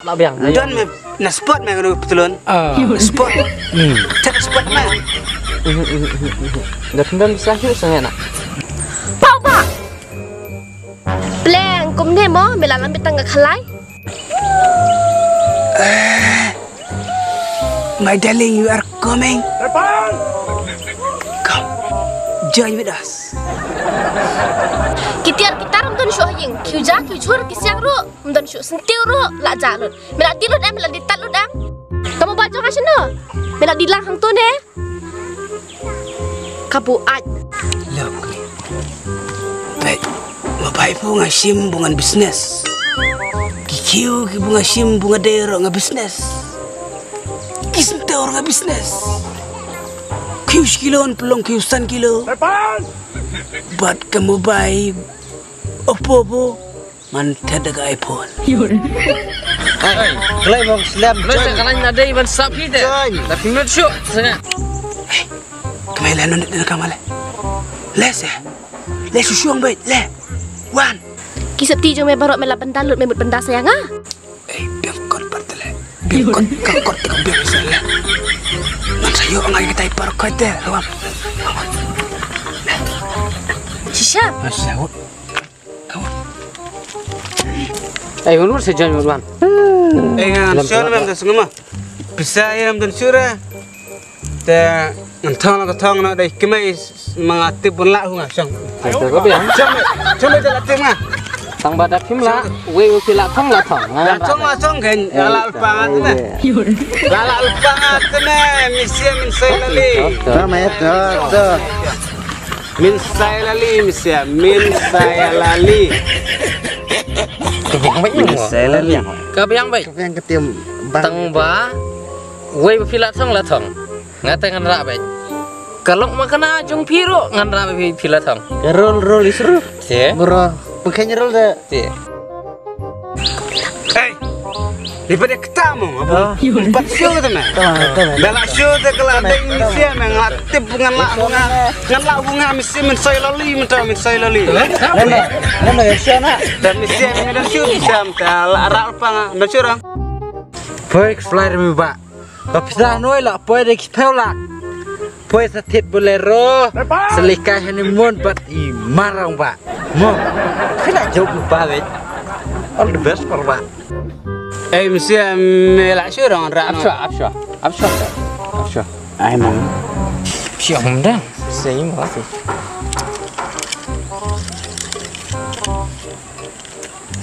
Mak biang. Don me na spot me kalau betulun. Spot. Tak spot me. Dah kendal bisa yuk sangat nak. Pau ba. Pleng kum ne mo melalang betang ke khalai. My darling, you are coming. Come, join with us. Kitiar kita ram syuh ying. Kiu chur kisiang ru. Mdon syuh sentiu ru. La jalun. Mela tilut mela ditalut Kamu baca ka sino? Mela dilang hang tu ne. Kabu aj. Look. Baik. Bapak ibu ngasim bungan bisnes. Kikiu ki bunga sim bunga daerah nga bisnes. Kisentau nga bisnes. Kiu sekilon pelong kiu 1 kilo. Buat kamu baik. Opo man tada ka iPhone. Hey, kelai bang slam. Kelai sekarang ada iban sapi deh. Tapi menurut syuk sangat. Hey, kemana nonton dengan kamale? Les ya. Les susuang baik. Le. Wan. Kisap ti jo me barok mela pendalut me benda sayang ah. Biangkot partele. Biangkot kakot ka biang sala. Man sayo ang ay kita iparkot deh. Lawan. Shisha. Masawut. Kau. Ulur saja Marwan. Ngam syur mem ta sungma. Bisa ya mem syura. Ta ngantang na thong na dai kemai mangati pun la hunga sang. Kau biang. Cuma ta latih ma. Tang badak kim la, we pila thong la thong. Thong kan ala alpangat na. Ala alpangat na misia min sai lali. Min sai lali misia min sai lali. Kebiang baik ni. Kebiang baik. Kebiang ketiam. Tang ba, we pila thong la thong. Ngata ngan ra baik. Kalau makana jung piro ngan ra pila thong. Roll isru. Si. Bro, bukannya roll dah. Si. Hey. Daripada ketamu apa? Empat show tu mah. Dalam show tu kalau ada misi mengatip ngan bunga misi mensai lali min sai lali. Nana ya show nak. Dan misi men show bisa mental arah apa ngan show orang. Poik flyer mi ba. Kapisa noi la poik de kipela. Poik satit bolero. Selika honeymoon bat I marang ba. Mo. Kena jauh ba weh. All the best for ba. Mesti melak show orang rak. Absya. Ai mang. Siang dah. Saya makasih.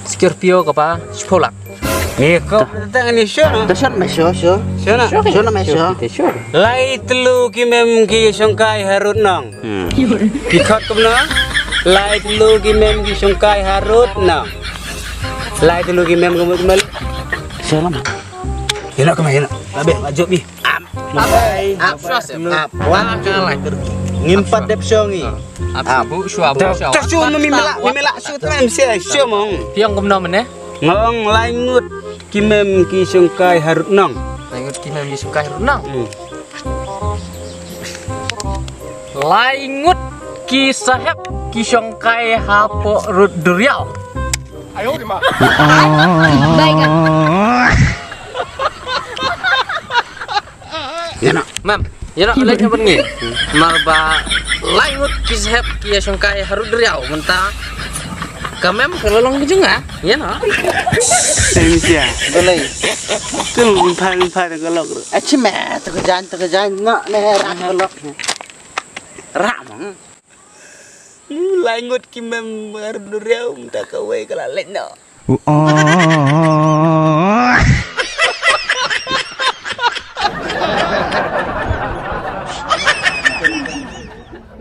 Scorpio kapa? Sepolak. Kau datang ni show no? Dasar mesyo. Show na? Show na mesyo. Lai telu ki mem ki songkai harut nang. Pikot kemana? Lai telu ki mem ki songkai harut nang. Lai telu ki mem kamu kembali. Selamat. Yana kemana? Abe, maju bi. Absya. Wah, kalah. Ngimpat dep songi. Abu, syuabu. Tak show memelak show tu mesti show mong. Piang kemana mana? Ngong langut ki mem ki songkai harut nang. Langut kimem disukai renang. Langut ki sahab ki songkai hapo rut duriau. Baik ah. Yana. Mam, yana lagi apa ni? Marba langut ki sahab ki songkai harut duriau mentah. Kamem kelolong juga, ya no? Semisia. Boleh. Tu pan kalau. Acime terkejan nak rak belok. Rak mong. Langut ki mem harut duriau minta kawai kalau lek no.